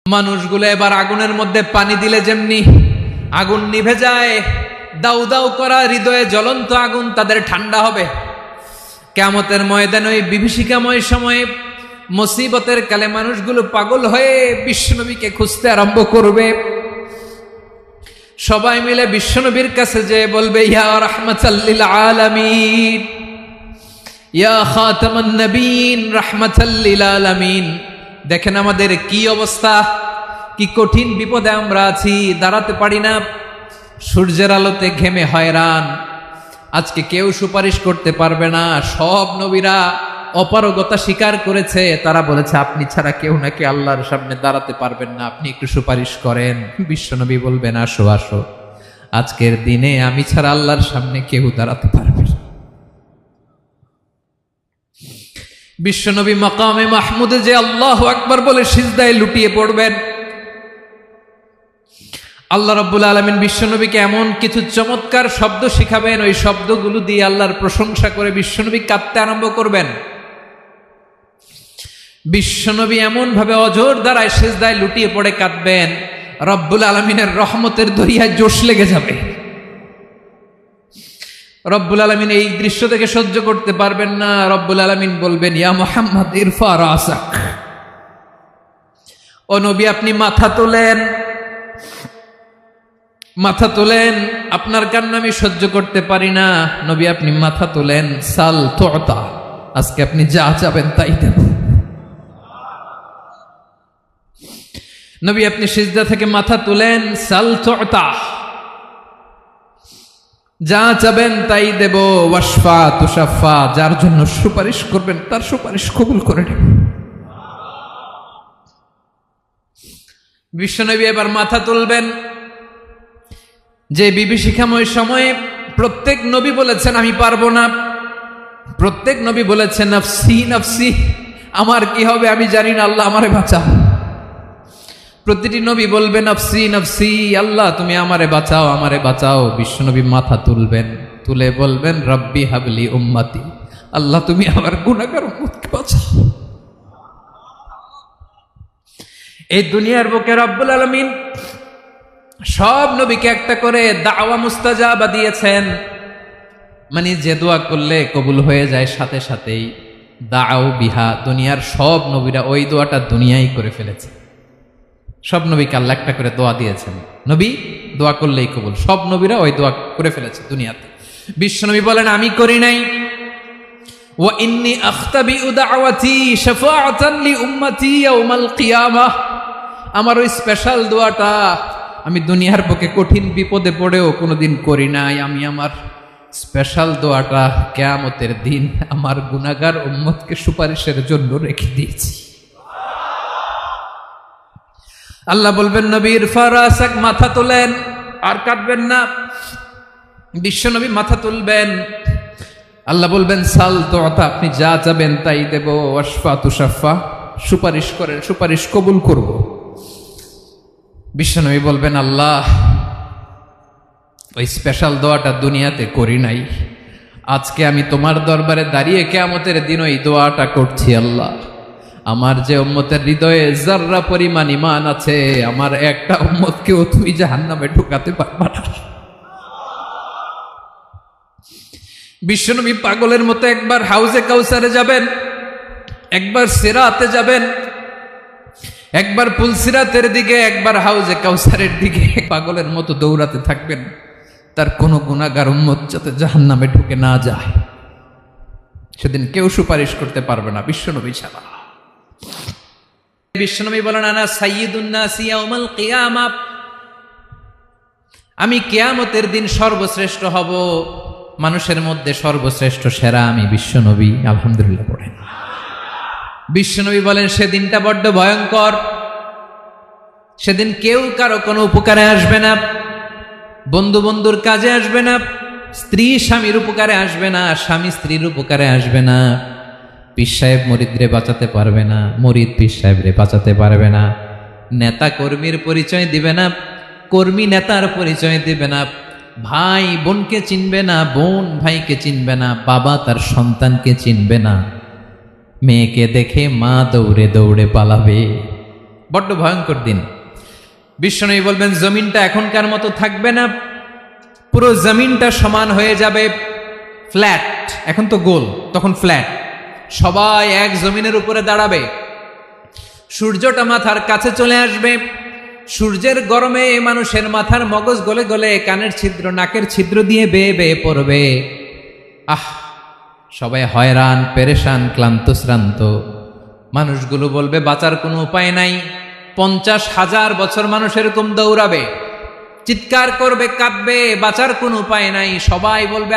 মানুষগুলো এবার আগুনের মধ্যে পানি দিলে যেমনি আগুন নিভে যায়, দাউ দাউ করা হৃদয়ে জ্বলন্ত আগুন তাদের ঠান্ডা হবে। কিয়ামতের ময়দানে ওই বিভীষিকাময় সময়ে মুসিবতের কালে মানুষগুলো পাগল হয়ে বিশ্বনবীকে খুঁজতে আরম্ভ করবে। সবাই মিলে বিশ্বনবীর কাছে যেয়ে বলবে, ইয়া রাহমাতাল লিল আলামিন, ইয়া খাতামান নবীন, রাহমাতাল লিল আলামিন। দেখেন আমাদের কি অবস্থা, কি কঠিন বিপদে আমরা আছি, দাঁড়াতে পারি না, সূর্যের আলোতে ঘেমে হয়রান। আজকে কেউ সুপারিশ করতে পারবে না। সব নবীরা অপারগতা স্বীকার করেছে, তারা বলেছে আপনি ছাড়া কেউ নাকি আল্লাহর সামনে দাঁড়াতে পারবেন না, আপনি একটু সুপারিশ করেন। বিশ্বনবী বলবেন, আসো আসো, আজকের দিনে আমি ছাড়া আল্লাহর সামনে কেউ দাঁড়াতে পারবে না। বিশ্বনবী মাকামে মাহমুদে যে আল্লাহু আকবার বলে সিজদায় লুটিয়ে পড়বেন, আল্লাহ রাব্বুল আলামিন বিশ্বনবীকে এমন কিছু চমৎকার শব্দ শিখাবেন, ওই শব্দগুলো দিয়ে আল্লাহর প্রশংসা করে বিশ্বনবী কাঁদতে আরম্ভ করবেন। বিশ্বনবী এমন ভাবে অজোর দ্বারায় সিজদায় লুটিয়ে পড়ে কাঁদবেন, রব্বুল আলামিনের রহমতের দরিয়ায় জোশ লেগে যাবে। রব্বুল আলামিন এই দৃশ্য থেকে সহ্য করতে পারবেন না। রব্বুল আলামিন বলবেন, ইয়া মুহাম্মদ ইরফা রাসাক, ও নবী আপনি মাথা তোলেন, মাথা তোলেন, আপনার কান্না আমি সহ্য করতে পারি না। নবী আপনি মাথা তোলেন, সাল তুতা, আজকে আপনি যা চাবেন তাই দেব। নবী আপনি সিজদা থেকে মাথা তুলেন, সাল তুতা, যা চাবেন তাই দেব। ওয়াশফা তুশাফা, যার জন্য সুপারিশ করবেন তার সুপারিশ কবুল করে নেব। বিশ্বনবী এবার মাথা তুলবেন। যে বিভীষিকাময় সময়ে প্রত্যেক নবী বলেছেন আমি পারবো না, প্রত্যেক নবী বলেছেন নফসি নফসি, আমার কি হবে আমি জানি না, আল্লাহ আমারে বাঁচাও। প্রতিটি নবী বলবে নফসি নফসি, আল্লাহ তুমি আমারে বাঁচাও, আমারে বাঁচাও। বিশ্বনবী মাথা তুলবেন, তুলে বলবেন রব্বি হাবলি উম্মতি, আল্লাহ তুমি আমার গুনাহগার উম্মতকে বাঁচাও। এই দুনিয়ার বুকে রব্বুল আলামিন সব নবীকে একটা করে দাওয়া মুস্তাজাবা দিয়েছেন, মানে যে দোয়া করলে কবুল হয়ে যায় সাথে সাথেই। দাও বিহা, দুনিয়ার সব নবীরা ওই দোয়াটা দুনিয়ায় করে ফেলেছে। সব নবীকে আল্লাহ একটা করে দোয়া দিয়েছেন, নবী দোয়া করলেই কবুল। সব নবীরা ওই দোয়া করে ফেলেছে দুনিয়াতে। বিশ্বনবী বলেন আমি করি নাই। ওয়া ইন্নী আখতাবিউ দাওয়াতি শাফাআতান লি উম্মতি ইয়াউমাল কিয়ামাহ, আমার ওই স্পেশাল দোয়াটা আমি দুনিয়ার বুকে কঠিন বিপদে পড়েও কোনোদিন করি নাই। আমি আমার স্পেশাল দোয়াটা কিয়ামতের দিন আমার গুনাহগার উম্মতকে সুপারিশের জন্য রেখে দিয়েছি। আল্লাহ বলবেন নবী ইরফা রাসাক, মাথা তোলেন, আর কাটবেন না। বিশ্বনবী মাথা তুলবেন, আল্লাহ বলবেন সাল তুতা, আপনি যা চাবেন তাই দেব। ওয়াশফা তুশাফা, সুপারিশ করেন, সুপারিশ কবুল করব। বিশ্বনবী বলবেন আল্লাহ ওই স্পেশাল দোয়াটা দুনিয়াতে করি নাই, আজকে আমি তোমার দরবারে দাঁড়িয়ে কিয়ামতের দিন ওই দোয়াটা করছি। আল্লাহ আমার যে উম্মতের হৃদয়ে যাররা পরিমাণ ঈমান আছে, আমার একটা উম্মতকেও তুমি জাহান্নামে ঢুকাতে পারবা না। বিশ্বনবী পাগলের মতো একবার হাউজে কাউসারে যাবেন, একবার সিরাতে যাবেন, একবার পুলসিরাতের দিকে, একবার হাউজে কাউসারের দিকে, পাগলের মতো দৌড়াতে থাকবেন, তার কোনো গুনাহগার উম্মত যাতে জাহান্নামে ঢুকে না যায়। সেদিন কেউ সুপারিশ করতে পারবে না বিশ্বনবী ছাড়া। বিশ্বনবী বলেন আনা সাইয়্যিদুন নাসি ইয়াউমাল কিয়ামাহ, আমি কিয়ামতের দিন সর্বশ্রেষ্ঠ হব, মানুষের মধ্যে সর্বশ্রেষ্ঠ সেরা আমি বিশ্বনবী। আলহামদুলিল্লাহ পড়েন। বিশ্বনবী বলেন সেদিনটা বড্ড ভয়ঙ্কর, সেদিন কেউ কারো কোনো উপকারে আসবে না, বন্ধু বন্ধুর কাজে আসবে না, স্ত্রী স্বামীর উপকারে আসবে না, স্বামী স্ত্রীর উপকারে আসবে না, পীর সাহেব মুরিদরে বাঁচাতে পারবে না, মুরিদ পীর সাহেবরে বাঁচাতে পারবে না, নেতা কর্মীর পরিচয় দিবে না, কর্মী নেতার পরিচয় দিবে না, ভাই বোনকে চিনবে না, বোন ভাইকে চিনবে না, বাবা তার সন্তানকে চিনবে না, মেয়েকে দেখে মা দৌড়ে দৌড়ে পালাবে, বড্ড ভয়ঙ্কর দিন। বিশ্বনবী বলবেন জমিনটা এখনকার মতো থাকবে না, পুরো জমিনটা সমান হয়ে যাবে, ফ্ল্যাট। এখন তো গোল, তখন ফ্ল্যাট। সবাই এক জমিনের উপরে দাঁড়াবে, সূর্যটা মাথার কাছে চলে আসবে। সূর্যের গরমে মানুষের মাথার মগজ গলে গলে কানের ছিদ্র, নাকের ছিদ্র দিয়ে বেয়ে বেয়ে পড়বে। সবাই হয়রান, পেরেশান, ক্লান্ত শ্রান্ত। মানুষগুলো বলবে বাঁচার কোনো উপায় নাই। 50,000 বছর মানুষ এরকম দৌড়াবে, চিৎকার করবে, কাঁদবে, বাঁচার কোনো উপায় নাই। সবাই বলবে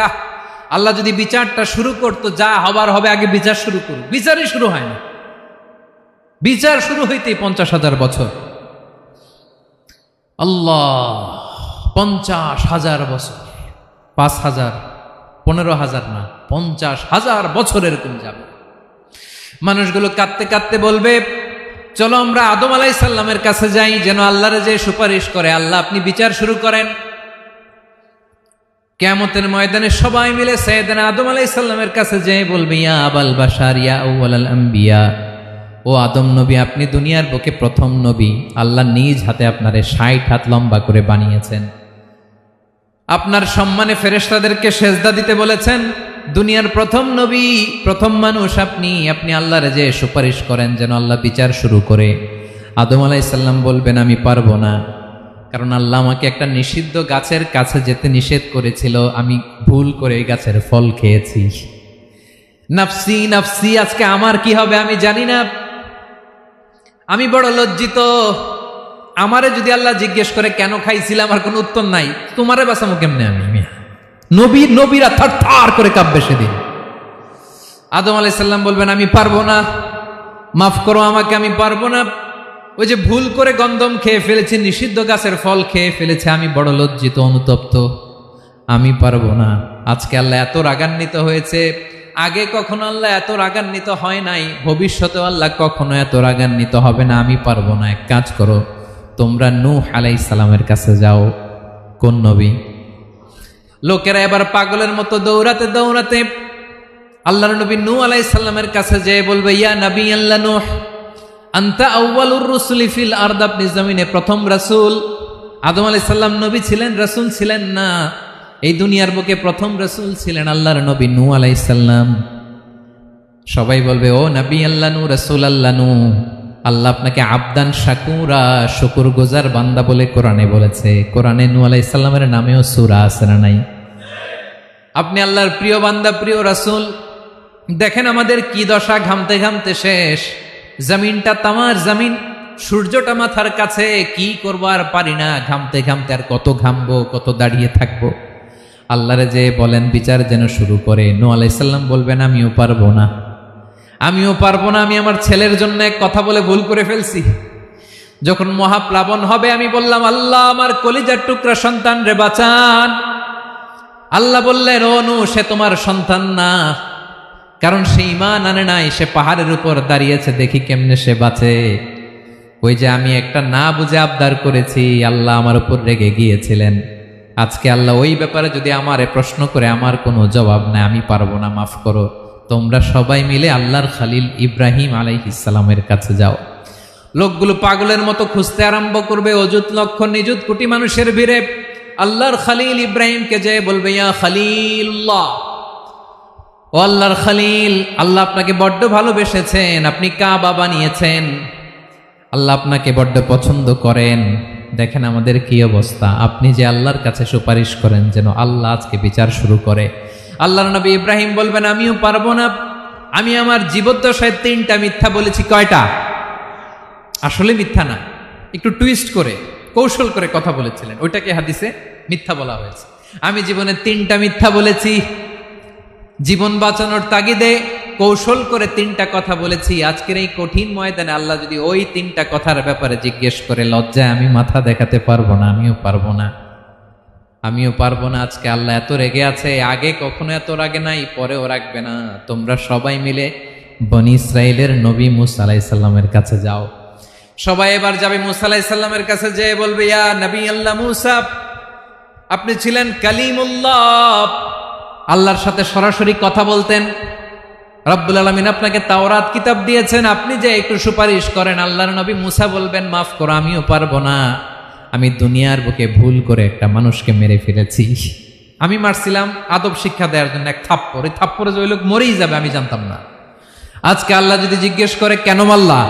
আল্লাহ যদি বিচারটা শুরু করতো, যা হবার হবে, আগে বিচার শুরু করুক। বিচারই শুরু হয় না, বিচার শুরু হইতেই 50,000 বছর। আল্লাহ, 50,000 বছর, 5,000, 15,000 না, 50,000 বছর এরকম যাবে। মানুষগুলো কাঁদতে কাঁদতে বলবে চলো আমরা আদম আলাইহিস সালামের কাছে যাই, যেন আল্লাহর যে সুপারিশ করে, আল্লাহ আপনি বিচার শুরু করেন। কিয়ামতের ময়দানে সবাই মিলে সাইয়েদনা আদম আলাইহিস সালামের কাছে যেয়ে বলবে ইয়া আবাল বাশার ইয়া আউয়ালাল আম্বিয়া, ও আদম নবী, আপনি দুনিয়ার বুকে প্রথম নবী। আল্লাহ নিজ হাতে আপনারে 60 হাত লম্বা করে বানিয়েছেন, আপনার সম্মানে ফেরেশতাদেরকে সেজদা দিতে বলেছেন। দুনিয়ার প্রথম নবী, প্রথম মানুষ আপনি। আপনি আল্লাহর যে সুপারিশ করেন যেন আল্লাহ বিচার শুরু করে। আদম আলাইহিস সালাম বলবেন আমি পারবো না, কারণ আল্লাহ আমাকে একটা নিষিদ্ধ গাছের কাছে যেতে নিষেধ করেছিল, আমি ভুল করে এই গাছের ফল খেয়েছি। নাফসি নাফসি, আজকে আমার কি হবে আমি জানি না, আমি বড় লজ্জিত। আমারে যদি আল্লাহ জিজ্ঞেস করে কেন খাইছিলাম, আমার কোনো উত্তর নাই। তোমারে বাঁচামো কেমনে আমি? নবীরা থার থার করে কাঁপবে সেদিন। আদম আলাইহিস সালাম বলবেন আমি পারবো না, মাফ করো আমাকে, আমি পারবো না। ওই যে ভুল করে গন্ধম খেয়ে ফেলেছি, নিষিদ্ধ গাছের ফল খেয়ে ফেলেছে, আমি বড় লজ্জিত, অনুতপ্ত, আমি পারবো না। আজকে আল্লাহ এত রাগান্বিত হয়েছে, আগে কখনো আল্লাহ এত রাগান্বিত হয় নাই, ভবিষ্যতেও আল্লাহ কখনো এত রাগান্বিত হবে না। আমি পারবো না। এক কাজ করো, তোমরা নূহ আলাইহিস সালামের কাছে যাও। কোন নবী? লোকেরা এবার পাগলের মতো দৌড়াতে দৌড়াতে আল্লাহর নবী নূহ আলাইহিস সালামের কাছে যেয়ে বলবে ইয়া নবী আল্লাহ নূহ, আনতা আউয়ালুর রুসুলি ফিল আরদ, আপনি জমিনে প্রথম রাসূল। আদম আলাইহিস সালাম নবী ছিলেন, রাসূল ছিলেন না। এই দুনিয়ার বুকে প্রথম রাসূল ছিলেন আল্লাহর নবী নূহ আলাইহিস সালাম। সবাই বলবে ও নবী আল্লাহ নূহ, রাসূল আল্লাহ নূহ, আল্লাহ আপনাকে আবদান শাকুরা, শুকর গুজার বান্দা বলে কোরআনে বলেছে। কোরআনে নূহ আলাইহিস সালামের নামেও সূরা আছে না নাই? আপনি আল্লাহর প্রিয় বান্দা, প্রিয় রাসূল। দেখেন আমাদের কি দশা, ঘামতে ঘামতে শেষ। জমিনটা তামার জমিন, সূর্যটা মাথার কাছে, কি করবো আর পারি না, ঘামতে ঘামতে আর কত ঘামবো, কত দাঁড়িয়ে থাকবো। আল্লাহরে যে বলেন বিচার যেন শুরু করে। নূহ আলাইহিস সালাম বলবেন আমিও পারবো না, আমিও পারবো না। আমি আমার ছেলের জন্য এক কথা বলে ভুল করে ফেলছি। যখন মহাপ্লাবন হবে আমি বললাম আল্লাহ আমার কলিজার টুকরা সন্তান রে বাঁচান। আল্লাহ বললেন ও নূহ, সে তোমার সন্তান না, কারণ সে ঈমান আনে নাই, সে পাহাড়ের উপর দাঁড়িয়েছে, দেখি কেমনে সে বাঁচে। ওই যে আমি একটা না বুঝে আবদার করেছি, আল্লাহ আমার উপর রেগে গিয়েছিলেন। আজকে আল্লাহ ওই ব্যাপারে যদি আমারে প্রশ্ন করে, আমার কোনো জবাব নাই, আমি পারবো না, মাফ করো। তোমরা সবাই মিলে আল্লাহর খালিল ইব্রাহিম আলাইহিস সালামের কাছে যাও। লোকগুলো পাগলের মতো খুঁজতে আরম্ভ করবে, অযুত লক্ষ নিযুত কোটি মানুষের ভিড়ে আল্লাহর খালিল ইব্রাহিমকে যেয়ে বলবে ইয়া খালিলুল্লাহ, ও আল্লাহর খালিল, আল্লাহ আপনাকে বড্ড ভালোবেসেছেন, আপনি কাবা বানিয়েছেন, আল্লাহ আপনাকে বড্ড পছন্দ করেন। দেখেন আমাদের কি অবস্থা, আপনি যে আল্লাহর কাছে সুপারিশ করেন যেন আল্লাহ আজকে বিচার শুরু করে। আল্লাহর নবী ইব্রাহিম বলবেন আমিও পারবো না, আমি আমার জীবদ্দশায় 3টা মিথ্যা বলেছি। কয়টা? আসলে মিথ্যা না, একটু টুইস্ট করে, কৌশল করে কথা বলেছিলেন, ওইটাকে হাদিসে মিথ্যা বলা হয়েছে। আমি জীবনে 3টা মিথ্যা বলেছি, জীবন বাঁচানোর তাগিদে কৌশল করে 3টা কথা বলেছি। আজকের এই কঠিন ময়দানে আল্লাহ যদি ওই 3টা কথার ব্যাপারে জিজ্ঞেস করে, লজ্জায় আমি মাথা দেখাতে পারবো না, আমিও পারবো না, আমিও পারবো না। আজকে আল্লাহ এত রেগে আছে, আগে কখনো এত রাগে নাই, পরেও রাখবে না। তোমরা সবাই মিলে বনি ইসরাইলের নবী মূসা আলাইহিস সালামের কাছে যাও। সবাই এবার যাবে মূসা আলাইহিস সালামের কাছে, যেয়ে বলবে ইয়া নবী আল্লাহ মূসা, আপনি ছিলেন কালিমুল্লাহ, আল্লাহর সাথে সরাসরি কথা বলতেন। রব্বুল আলামিন আপনাকে তাওরাত কিতাব দিয়েছেন, আপনি যে একটু সুপারিশ করেন। আল্লাহর নবী মুসা বলবেন, মাফ করো, আমিও পারবো না, আমি দুনিয়ার বুকে ভুল করে একটা মানুষকে মেরে ফেলেছি। আমি মারছিলাম আদব শিক্ষা দেওয়ার জন্য এক থাপ্পড়, এই থাপ্পড়ে যে ওই লোক মরেই যাবে আমি জানতাম না। আজকে আল্লাহ যদি জিজ্ঞেস করে কেন মারলা,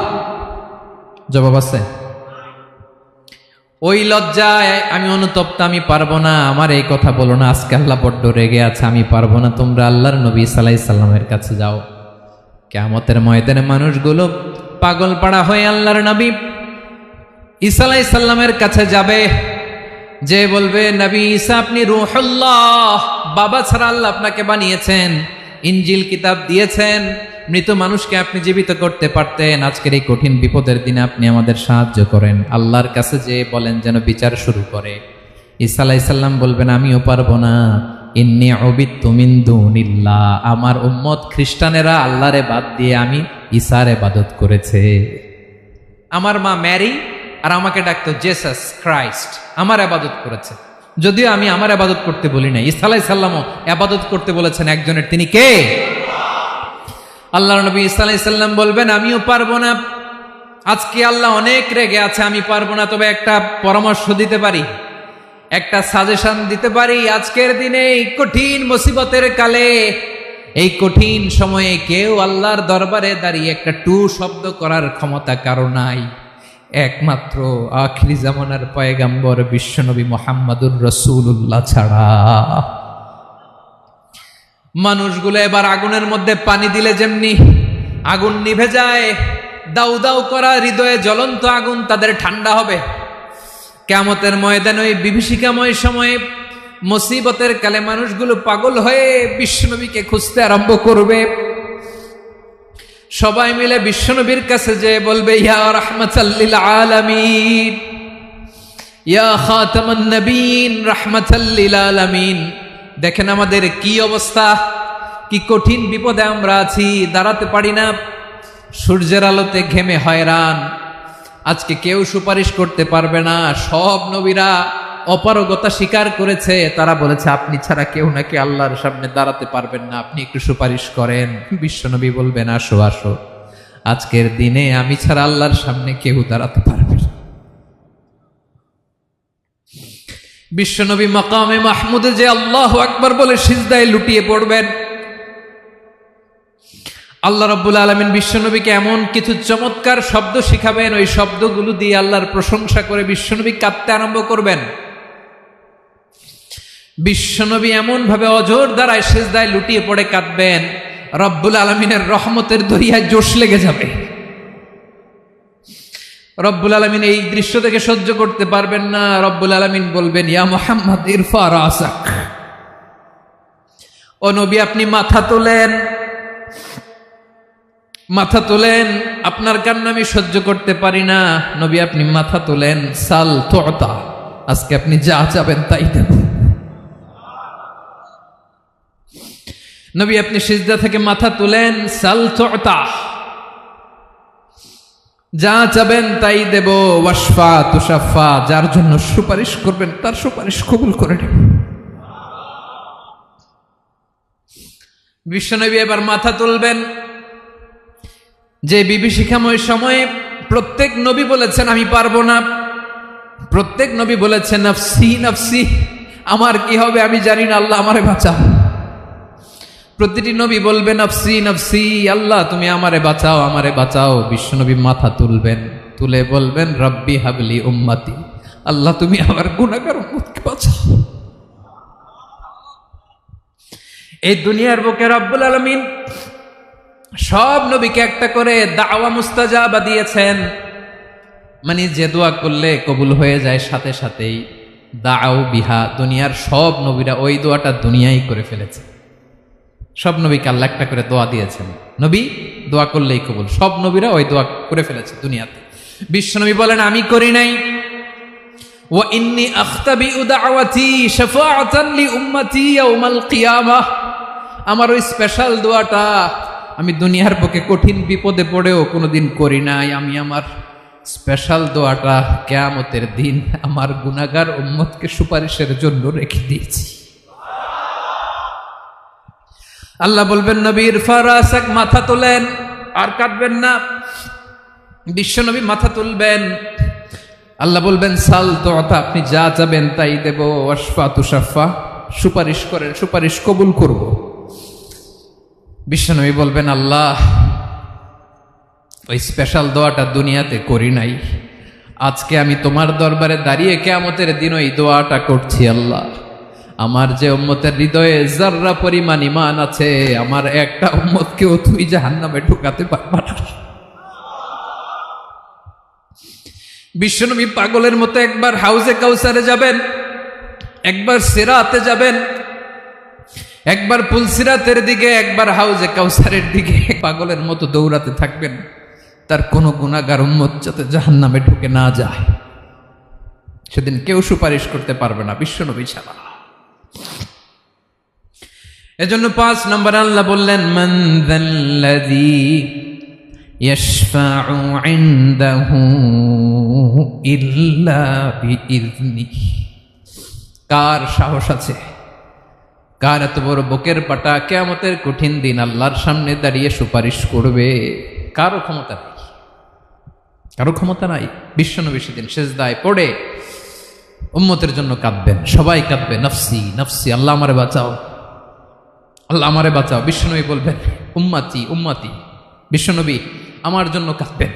জবাব আছে? ওই লজ্জায় আমি অনুতপ্ত, আমি পারবো না, আমার এই কথা বলো না। আজকে আল্লাহ বড্ড রেগে আছে, আমি পারবো না। তোমরা আল্লাহর নবী ঈসা আলাইহিস সালামের কাছে যাও। কিয়ামতের ময়দানে মানুষগুলো পাগল পাড়া হয়ে আল্লাহর নবী ঈসা আলাইহিস সালামের কাছে যাবে, যে বলবে, নবী ঈসা আপনি রূহুল্লাহ, বাবা ছাড়া আল্লাহ আপনাকে বানিয়েছেন, ইনজিল কিতাব দিয়েছেন, মৃত মানুষকে আপনি জীবিত করতে পারতেন। আজকের এই কঠিন বিপদের দিনে আপনি আমাদের সাহায্য করেন। আল্লাহর কাছে যে বলেন যেন বিচার শুরু করে। ঈসা আলাইহিস সালাম বলবেন, আমিও পারবো না, ইন্নী উবিদতু মিন দুনিল্লাহ, আমার উম্মত খ্রিস্টানেরা আল্লাহরে বাদ দিয়ে আমি ঈসার ইবাদত করেছে। আমার মা ম্যারি আর আমাকে ডাকতো জেসাস ক্রাইস্ট, আমার ইবাদত করেছে। যদিও আমি আমার ইবাদত করতে বলি না, ঈসা আলাইহিস সালামও ইবাদত করতে বলেছেন একজনের, তিনি কে? আল্লাহর নবী ঈসা আলাইহিস সালাম বলবেন, আমিও পারবো না। আজকে আল্লাহ অনেক রেগে আছে, আমি পারবো না, তবে একটা পরামর্শ দিতে পারি, একটা সাজেশন দিতে পারি। আজকের দিনে এই কঠিন মুসিবতের কালে, এই কঠিন সময়ে কেউ আল্লাহর দরবারে দাঁড়িয়ে একটা টু শব্দ করার ক্ষমতা কারো নাই, একমাত্র আখিরি জামানার পয়গাম্বর বিশ্বনবী মুহাম্মদুর রাসূলুল্লাহ ছাড়া। মানুষগুলো এবার আগুনের মধ্যে পানি দিলে যেমনি আগুন নিভে যায়, দাউ দাউ করা হৃদয়ে জ্বলন্ত আগুন তাদের ঠান্ডা হবে। কিয়ামতের ময়দানে ওই বিভীষিকাময় সময়ে মুসিবতের কালে মানুষগুলো পাগল হয়ে বিশ্বনবীকে খুঁজতে আরম্ভ করবে। সবাই মিলে বিশ্বনবীর কাছে যে বলবে, ইয়া রাহমাতাল লিল আলামিন, ইয়া খাতামান নবীন, রাহমাতাল লিল আলামিন। দেখেন আমাদের কি অবস্থা, কি কঠিন বিপদে আমরা আছি, দাঁড়াতে পারি না, সূর্যের আলোতে ঘেমে হয়রান। আজকে কেউ সুপারিশ করতে পারবে না। সব নবীরা অপারগতা স্বীকার করেছে, তারা বলেছে আপনি ছাড়া কেউ নাকি আল্লাহর সামনে দাঁড়াতে পারবেন না, আপনি একটু সুপারিশ করেন। বিশ্বনবী বলবেন, আসো আসো, আজকের দিনে আমি ছাড়া আল্লাহর সামনে কেউ দাঁড়াতে পারবে না। বিশ্বনবী মাকামে মাহমুদে যে আল্লাহু আকবার বলে সিজদায় লুটিয়ে পড়বেন। আল্লাহ রাব্বুল আলামিন বিশ্বনবীকে এমন কিছু চমৎকার শব্দ শিখাবেন, ওই শব্দগুলো দিয়ে আল্লাহর প্রশংসা করে বিশ্বনবী কাঁদতে আরম্ভ করবেন। বিশ্বনবী এমন ভাবে অজর দ্বারায় সিজদায় লুটিয়ে পড়ে কাঁদবেন, রব্বুল আলামিনের রহমতের দরিয়ায় জোশ লেগে যাবে। রব্বুল আলামিন এই দৃশ্য থেকে সহ্য করতে পারবেন না। রব্বুল আলামিন বলবেন, ইয়া মুহাম্মদ ইরফা রাসাক, ও নবী আপনি মাথা তোলেন, মাথা তোলেন, আপনার কান্না আমি সহ্য করতে পারি না। নবী আপনি মাথা তোলেন, সাল তুতা, আজকে আপনি যা চাবেন তাই দেব। নবী আপনি সিজদা থেকে মাথা তুলেন, সাল তুতা, যা চাবেন তাই দেব। ওয়াশফা তুশাফা, যার জন্য সুপারিশ করবেন তার সুপারিশ কবুল করে নেব। বিশ্বনবী এবার মাথা তুলবেন। যে বিভীষিকাময় সময়ে প্রত্যেক নবী বলেছেন আমি পারবো না, প্রত্যেক নবী বলেছেন নফসি নফসি, আমার কি হবে আমি জানি না, আল্লাহ আমারে বাঁচাও। প্রতিটি নবী বলবে নফসি নফসি, আল্লাহ তুমি আমারে বাঁচাও, আমারে বাঁচাও। বিশ্বনবী মাথা তুলবেন, তুলে বলবেন রব্বি হাবলি উম্মতি, আল্লাহ তুমি আমার গুনাহগার উম্মতকে বাঁচাও। এই দুনিয়ার বুকে রব্বুল আলামিন সব নবীকে একটা করে দাওয়া মুস্তাজাবা দিয়েছেন, মানে যে দোয়া করলে কবুল হয়ে যায় সাথে সাথেই। দাও বিহা, দুনিয়ার সব নবীরা ওই দোয়াটা দুনিয়ায় করে ফেলেছে। সব নবীকে আল্লাহ একটা করে দোয়া দিয়েছেন, নবী দোয়া করলেই কবুল। সব নবীরা ওই দোয়া করে ফেলেছে দুনিয়াতে। বিশ্বনবী বলেন আমি করি নাই। ওয়া ইন্নী আখতাবিউ দাওয়াতি শাফাআতান লি উম্মতি ইয়াউমাল কিয়ামাহ, আমার ওই স্পেশাল দোয়াটা আমি দুনিয়ার বুকে কঠিন বিপদে পড়েও কোনোদিন করি নাই। আমি আমার স্পেশাল দোয়াটা কিয়ামতের দিন আমার গুনাহগার উম্মতকে সুপারিশের জন্য রেখে দিয়েছি। আল্লাহ বলবেন নবীর ফারাসাক, মাথা তোলেন, আর কাটবেন না। বিশ্বনবী মাথা তুলবেন, আল্লাহ বলবেন সাল তোতা, আপনি যা চাবেন তাই দেব। ওয়াশফা তুশাফা, সুপারিশ করেন, সুপারিশ কবুল করব। বিশ্বনবী বলবেন আল্লাহ, ওই স্পেশাল দোয়াটা দুনিয়াতে করি নাই, আজকে আমি তোমার দরবারে দাঁড়িয়ে কিয়ামতের দিন ওই দোয়াটা করছি। আল্লাহ, আমার যে উম্মতের হৃদয়ে যাররা পরিমাণ ঈমান আছে, আমার একটা উম্মতকেও তুই জাহান্নামে ঢুকাতে পারবা না। বিশ্বনবী পাগলের মতো একবার হাউজে কাউসারে যাবেন, একবার সিরাতে যাবেন, একবার পুলসিরাতের দিকে, একবার হাউজে কাউসারের দিকে, পাগলের মতো দৌড়াতে থাকবেন। তার কোনো গুনাহগার উম্মত যাতে জাহান্নামে ঢুকে না যায়। সেদিন কেউ সুপারিশ করতে পারবে না বিশ্বনবী ছাড়া। এজন্য 5 নম্বর আল্লাহ বললেন মান যাল্লাযী ইয়াশফাউ ইনদাহু ইল্লা বিইযনিহি। কার সাহস আছে, কার এত বড় বুকের পাটা কিয়ামতের কঠিন দিন আল্লাহর সামনে দাঁড়িয়ে সুপারিশ করবে? কারো ক্ষমতা নাই, কারো ক্ষমতা নাই। বিশ্বনবী সেদিন সেজদায় পড়ে উম্মতের জন্য কাঁদবেন, সবাই কাঁদবে, নফসি নফসি, আল্লাহ আমারে বাঁচাও, আল্লাহ আমারে বাঁচাও। বিশ্বনবী বলবেন উম্মতি উম্মতি। বিশ্বনবী আমার জন্য কাঁদবেন,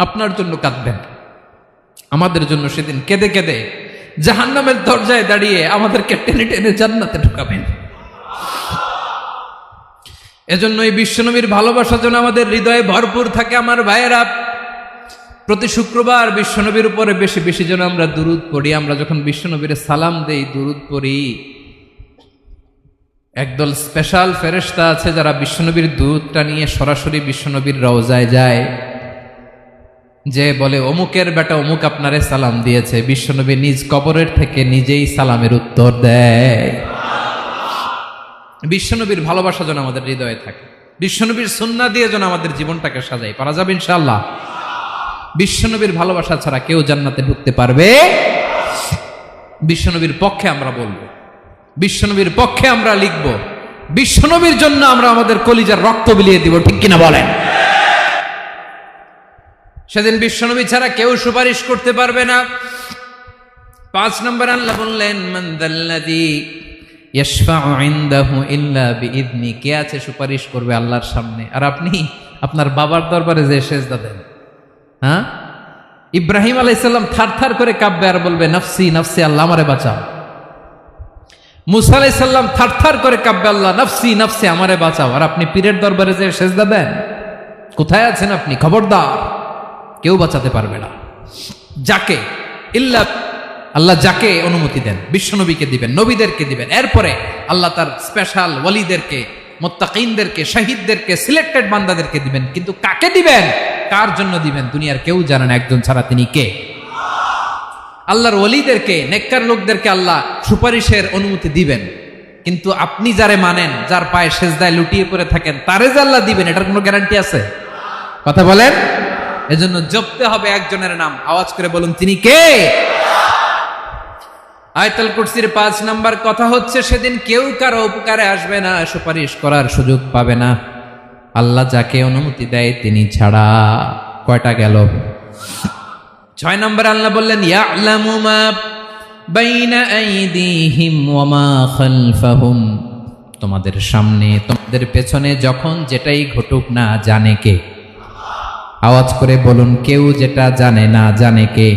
আপনার জন্য কাঁদবেন, আমাদের জন্য সেদিন কেঁদে কেঁদে জাহান্নামের দরজায় দাঁড়িয়ে আমাদেরকে টেনে টেনে জান্নাতে ঢুকাবেন। এজন্য এই বিশ্বনবীর ভালোবাসা যেন আমাদের হৃদয়ে ভরপুর থাকে। আমার ভাইয়েরা, প্রতি শুক্রবার বিশ্বনবীর উপরে বেশি বেশি যেন আমরা দুরূদ পড়ি। আমরা যখন বিশ্বনবীর সালাম দেই, দুরূদ পড়ি, একদল স্পেশাল ফেরেশতা আছে যারা বিশ্বনবীর দুরূদটা নিয়ে সরাসরি বিশ্বনবীর রওজায় যায়, যে বলে অমুকের বেটা অমুক আপনারে সালাম দিয়েছে। বিশ্বনবী নিজ কবরের থেকে নিজেই সালামের উত্তর দেয়। বিশ্বনবীর ভালোবাসা যেন আমাদের হৃদয়ে থাকে, বিশ্বনবীর সুন্নাহ দিয়ে যেন আমাদের জীবনটাকে সাজাই। পারা যাবে ইনশাআল্লাহ। বিশ্বনবীর ভালোবাসা ছাড়া কেউ জান্নাতে ঢুকতে পারবে? বিশ্বনবীর পক্ষে আমরা বলবো, বিশ্বনবীর পক্ষে আমরা লিখব, বিশ্বনবীর জন্য আমরা আমাদের কলিজার রক্ত বিলিয়ে দিব, ঠিক কিনা বলেন? সেদিন বিশ্বনবী ছাড়া কেউ সুপারিশ করতে পারবে না। 5 নম্বর আল্লাহ বললেন মান যাল্লাযী ইয়াশফাউ ইনদাহু ইল্লা বিইযনি। কে আছে সুপারিশ করবে আল্লাহর সামনে? আর আপনি আপনার বাবার দরবারে যে সেজদা দেন, হ্যাঁ, ইব্রাহিম আলাইহিস সালাম থারথার করে কাঁপবে আর বলবে নফসি নফসি, আল্লাহ আমারে বাঁচাও। মুসা আলাইহিস সালাম থারথার করে কাঁপবে, আল্লাহ নফসি নফসি, আমারে বাঁচাও। আর আপনি পীরের দরবারে যে সেজদা দেন, কোথায় আছেন আপনি? খবরদার, কেউ বাঁচাতে পারবে না। যাকে ইল্লা আল্লাহ যাকে অনুমতি দেন, বিশ্বনবীকে দিবেন, নবীদেরকে দিবেন, এরপরে আল্লাহ তার স্পেশাল ওয়ালিদেরকে, মুত্তাকিনদেরকে, শহীদদেরকে, সিলেক্টেড বান্দাদেরকে দিবেন। কিন্তু কাকে দিবেন, কার জন্য দিবেন, দুনিয়ার কেউ জানে না একজন ছাড়া, তিনি কে? আল্লাহর ওয়ালিদেরকে, নেককার লোকদেরকে আল্লাহ সুপারিশের অনুমতি দিবেন। কিন্তু আপনি যারে মানেন, যার পায়ে সেজদায় লুটিয়ে পড়ে থাকেন, তারে যে আল্লাহ দিবেন, এটার কোনো গ্যারান্টি আছে? কথা বলেন। এজন্য জপতে হবে একজনের নাম, আওয়াজ করে বলুন তিনি কে? আয়াতুল কুরসির 5 নাম্বার কথা হচ্ছে সেদিন কেউ কারো উপকারে আসবে না, সুপারিশ করার সুযোগ পাবে না, আল্লাহ যাকে অনুমতি দেয় তিনি ছাড়া। কয়টা গেল? 6 নাম্বার আল্লাহ বললেন ইয়ালামু মা বাইনা আইদিহিম ওয়া মা খালফাহুম। তোমাদের সামনে, তোমাদের পেছনে যখন যেটাই ঘটুক না জানে কে? আওয়াজ করে বলুন, কেউ যেটা জানে না জানে কে?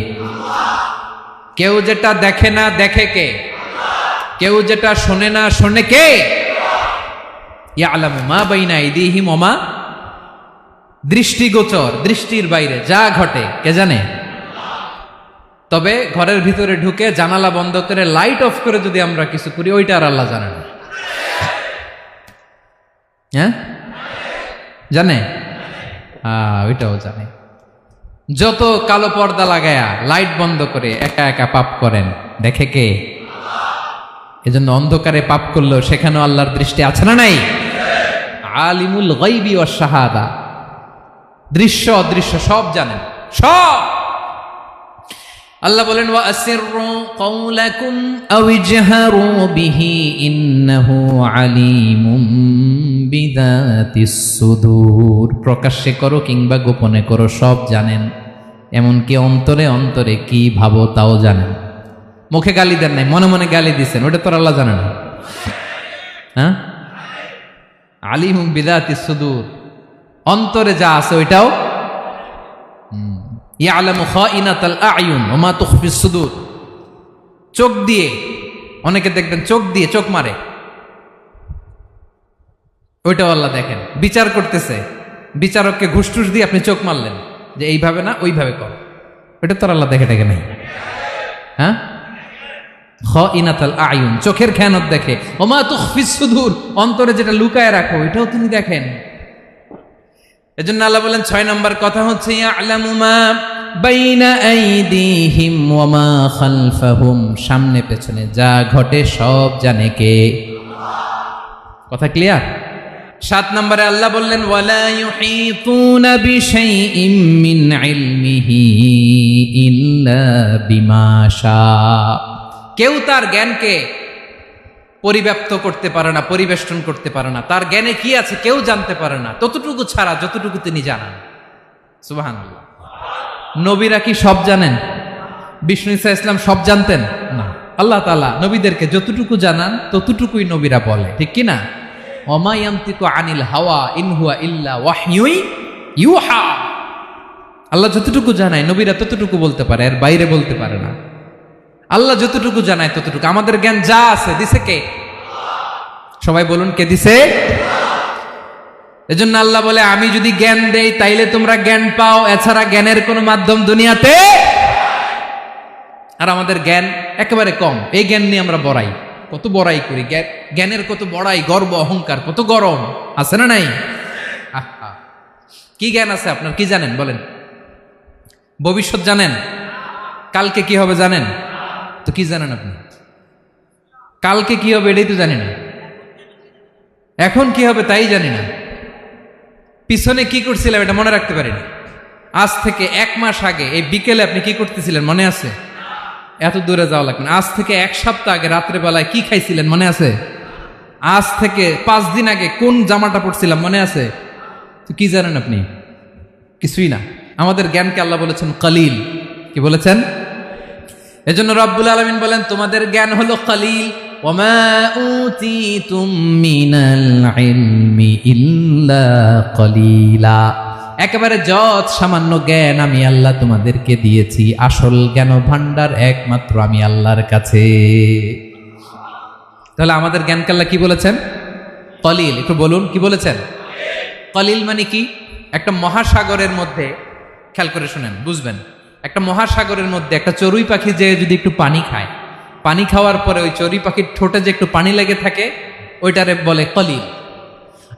কেউ যেটা দেখে না দেখে কে? কেউ যেটা শোনে না শোনে কে? ইয়ালামু মা বাইনা আইদিহিম ওয়া মা, দৃষ্টিগোচর, দৃষ্টির বাইরে যা ঘটে কে জানে? তবে ঘরের ভিতরে ঢুকে জানালা বন্ধ করে লাইট অফ করে যদি আমরা কিছু করি, ওইটা আর আল্লাহ জানে না। হ্যাঁ, জানে? ওইটাও জানে। যত কালো পর্দা লাগায়া লাইট বন্ধ করে একা একা পাপ করেন, দেখে কে? এজন্য অন্ধকারে পাপ করলেও সেখানেও আল্লাহর দৃষ্টি আছে না নাই? আলিমুল গায়বি ওয়াশ শাহাদা, দৃশ্য অদৃশ্য সব জানেন, সব। আল্লাহ বলেন ওয়া আসিররু কাওলাকুম আও ইজহারু বিহি ইন্নাহু আলিমুম বিযাতিস সুদূর। প্রকাশ্যে করো কিংবা গোপনে করো, সব জানেন, এমনকি অন্তরে অন্তরে কি ভাবো তাও জানেন। মুখে গালি দেন নাই, মনে মনে গালি দিছেন, ওটা তো আল্লাহ জানে না। হ্যাঁ, আলিমুম বিযাতিস সুদূর, অন্তরে যা আছে ওইটাও ইয়ালামু খাইনাতাল আয়ুন ওয়া মা তুখফিস সুদূর। চোখ দিয়ে, অনেকে দেখবেন চোখ দিয়ে চোখ মারে, ওইটাও আল্লাহ দেখেন। বিচার করতেছে, বিচারককে ঘুষ টুস দিয়ে আপনি চোখ মারলেন যে এইভাবে না ওইভাবে কর, ওইটা তো আল্লাহ দেখে নাই। হ্যাঁ, খাইনাতাল আয়ুন, চোখের খেয়ানত দেখে। ওয়া মা তুখফিস সুদূর, অন্তরে যেটা লুকায় রাখো এটাও তিনি দেখেন। এজন্য আল্লাহ বলেন 6 নম্বর কথা হচ্ছে ইয়ালামু মা বাইনা আইদিহিম ওয়া মা খালফাহুম, সামনে পেছনে যা ঘটে সব জানে কে? কথা ক্লিয়ার? 7 নম্বরে আল্লাহ বললেন ওয়ালা ইউহিতুনা বিশাইইম মিন ইলমিহি ইল্লা বিমা শা। কেউ তার জ্ঞানকে পরিব্যাপ্ত করতে পারে না, পরিবেষ্টন করতে পারে না। তার জ্ঞানে কি আছে কেউ জানতে পারে না, ততটুকু ছাড়া যতটুকু তিনি জানান। সুবহানাল্লাহ। নবীরা কি সব জানেন? বিষ্ণু ঈসা ইসলাম সব জানতেন না। আল্লাহ তাআলা নবীদেরকে যতটুকু জানান ততটুকুই নবীরা বলে, ঠিক কি না? ওমা ইয়ানতিকু আনিল হাওয়া ইন হুয়া ইল্লা ওয়াহয়ুই ইউহা। আল্লাহ যতটুকু জানায় নবীরা ততটুকু বলতে পারে, এর বাইরে বলতে পারে না। আল্লাহ যতটুকু জানায় ততটুকু। আমাদের জ্ঞান যা আছে দিছে কে? সবাই বলুন, কে দিছে? এজন্য আল্লাহ বলে আমি যদি জ্ঞান দেই তাইলে তোমরা জ্ঞান পাও, এছাড়া জ্ঞানের কোনো মাধ্যম দুনিয়াতে। আর আমাদের জ্ঞান একেবারে কম, এই জ্ঞান নিয়ে আমরা বড়াই, কত বড়াই করি, জ্ঞানের কত বড়াই, গর্ব অহংকার, কত গরম আছে না নাই? আহা, কি জ্ঞান আছে আপনার? কি জানেন বলেন? ভবিষ্যৎ জানেন? কালকে কি হবে জানেন? তো কি জানেন আপনি? কালকে কি হবে এটাই তো জানি না, এখন কি হবে তাই জানি না, পিছনে কি করছিলাম এটা মনে রাখতে পারি না। আজ থেকে 1 মাস আগে এই বিকেলে আপনি কি করতেছিলেন মনে আছে? এত দূরে যাওয়া লাগবে না। আজ থেকে 1 সপ্তাহ আগে রাত্রে বেলায় কি খাইছিলেন মনে আছে? আজ থেকে 5 দিন আগে কোন জামাটা পরছিলাম মনে আছে? তো কি জানেন আপনি? কিছুই না। আমাদের জ্ঞানকে আল্লাহ বলেছেন কলিল। কি বলেছেন? এজন্য রব্বুল আলামিন বলেন তোমাদের জ্ঞান হলো কলিল। ওয়ামা উতিতুম মিনাল ইলমি ইল্লা কলিলা। একেবারে যত সামান্য জ্ঞান আমি আল্লাহ তোমাদেরকে দিয়েছি, আসল জ্ঞান ভান্ডার একমাত্র আমি আল্লাহর কাছে। তাহলে আমাদের জ্ঞানকে আল্লাহ কি বলেছেন? কলিল। একটু বলুন কি বলেছেন? কলিল মানে কি? একটা মহাসাগরের মধ্যে, খেয়াল করে শুনেন বুঝবেন, একটা মহাসাগরের মধ্যে একটা চড়ুই পাখি যে যদি একটু পানি খায়, পানি খাওয়ার পরে ওই চড়ুই পাখির ঠোঁটে যে একটু পানি লেগে থাকে ওইটারে বলে কলিল।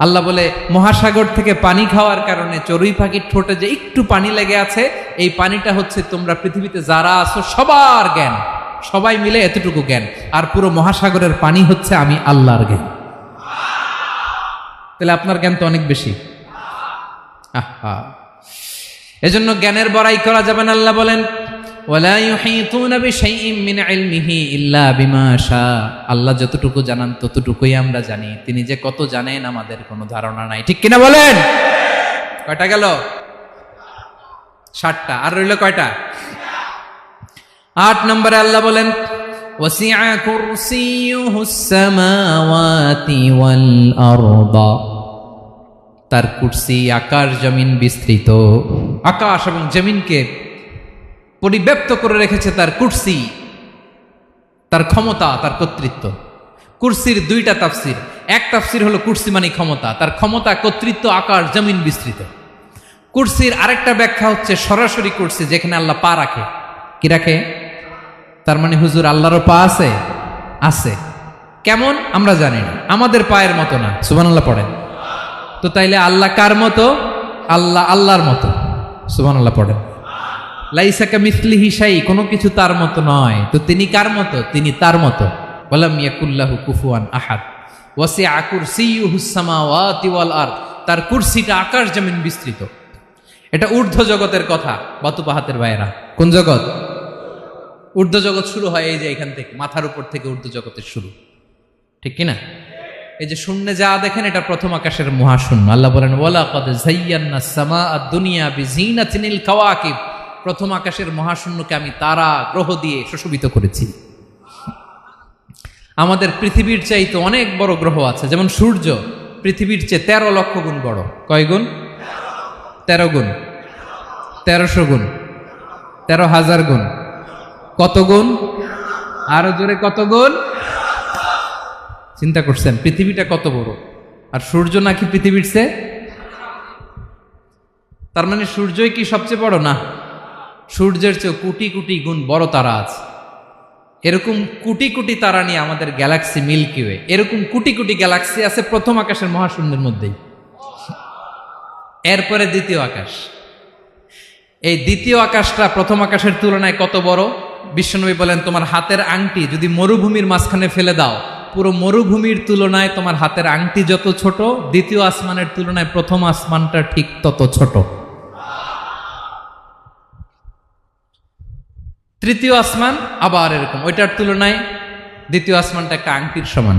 আল্লাহ বলে মহাসাগর থেকে পানি খাওয়ার কারণে চড়ুই পাখির ঠোঁটে যে একটু পানি লেগে আছে, এই পানিটা হচ্ছে তোমরা পৃথিবীতে যারা আছো সবার জ্ঞান, সবাই মিলে এতটুকু জ্ঞান, আর পুরো মহাসাগরের পানি হচ্ছে আমি আল্লাহর জ্ঞান। তাহলে আপনার জ্ঞান তো অনেক বেশি। আহা, এজন্য জ্ঞানের বড়াই করা যাবে না। আল্লাহ বলেন ওয়ালা ইউহিতুনা বিশাইইম মিন ইলমিহি ইল্লা বিমা শা। আল্লাহ যতটুকু জানান ততটুকুই আমরা জানি, তিনি যে কত জানেন আমাদের কোনো ধারণা নাই, ঠিক কিনা বলেন? কয়টা গেল? 7টা। আর রইল কয়টা? 8 নম্বরে আল্লাহ বলেন ওয়াসিআ কুরসিয়ুহুস সামাওয়াতি ওয়াল আরদা। তার কুরসি আকাশ জমিন বিস্তৃত, আকাশ এবং জমিনকে পরিব্যাপ্ত করে রেখেছে তার কুরসি, তার ক্ষমতা, তার কর্তৃত্ব। কুরসির 2টা তাফসির। এক তাফসির হলো কুরসি মানে ক্ষমতা, তার ক্ষমতা, কর্তৃত্ব, আকাশ জমিন বিস্তৃত। কুরসির আরেকটা ব্যাখ্যা হচ্ছে সরাসরি কুরসি, যেখানে আল্লাহ পা রাখে। কি রাখে? তার মানে হুজুর আল্লাহরও পা আছে? আছে। কেমন আমরা জানি না, আমাদের পায়ের মতো না। সুবহানাল্লাহ পড়েন তো। তাইলে আল্লাহ কার মতো? আল্লাহ আল্লাহর মতো। সুবহানাল্লাহ পড়েন। লাইসা কামিসলিহি শাই, কোনো কিছু তার মতো নয়। তো তিনি কার মতো? তিনি তার মতো। ওয়ালাম ইয়াকুল্লাহু কুফুয়ান আহাদ। ওয়াসিআ কুরসিয়ুহুস সামাওয়াতি ওয়াল আরদ। তার কুরসিটা আকাশ জমিন বিস্তৃত। এটা ঊর্ধ্ব জগতের কথা, বাতুপাহাতের ভাইয়েরা। কোন জগৎ? ঊর্ধ্ব জগৎ শুরু হয় এই যে এখান থেকে, মাথার উপর থেকে ঊর্ধ্ব জগতের শুরু, ঠিক কিনা? এই যে শূন্যে যা দেখেন এটা প্রথম আকাশের মহাশূন্য। আল্লাহ বলেন ওয়ালাকাদ যায়্যানাস সামাআদ দুনিয়া বিজিনাতিল কাওয়াকিব, প্রথম আকাশের মহাশূন্যকে আমি তারা গ্রহ দিয়ে সুশোভিত করেছি। আমাদের পৃথিবীর চাইতে অনেক বড় গ্রহ আছে, যেমন সূর্য পৃথিবীর চেয়ে 13 লক্ষ গুণ বড়। কয় গুণ? 13 গুণ, 1300 গুণ, 13,000 গুণ। কত গুণ? আরো জোরে কত গুণ? চিন্তা করছেন পৃথিবীটা কত বড়, আর সূর্য নাকি পৃথিবীর চেয়ে? তার মানে সূর্যই কি সবচেয়ে বড়? না, সূর্যের চেয়ে কোটি কোটি গুণ বড় তারা আছে। এরকম কোটি কোটি তারা নিয়ে আমাদের গ্যালাক্সি মিল্কি ওয়ে, এরকম কোটি কোটি গ্যালাক্সি আছে প্রথম আকাশের মহাশূন্যের মধ্যেই। এরপরে দ্বিতীয় আকাশ। এই দ্বিতীয় আকাশটা প্রথম আকাশের তুলনায় কত বড়? বিশ্বনবী বলেন তোমার হাতের আংটি যদি মরুভূমির মাঝখানে ফেলে দাও, পুরো মরুভূমির তুলনায় তোমার হাতের আংটি যত ছোট, দ্বিতীয় আসমানের তুলনায় প্রথম আসমানটা ঠিক তত ছোট। তৃতীয় আসমান আবার এরকম, ওইটার তুলনায় দ্বিতীয় আসমানটা একটা আংটির সমান।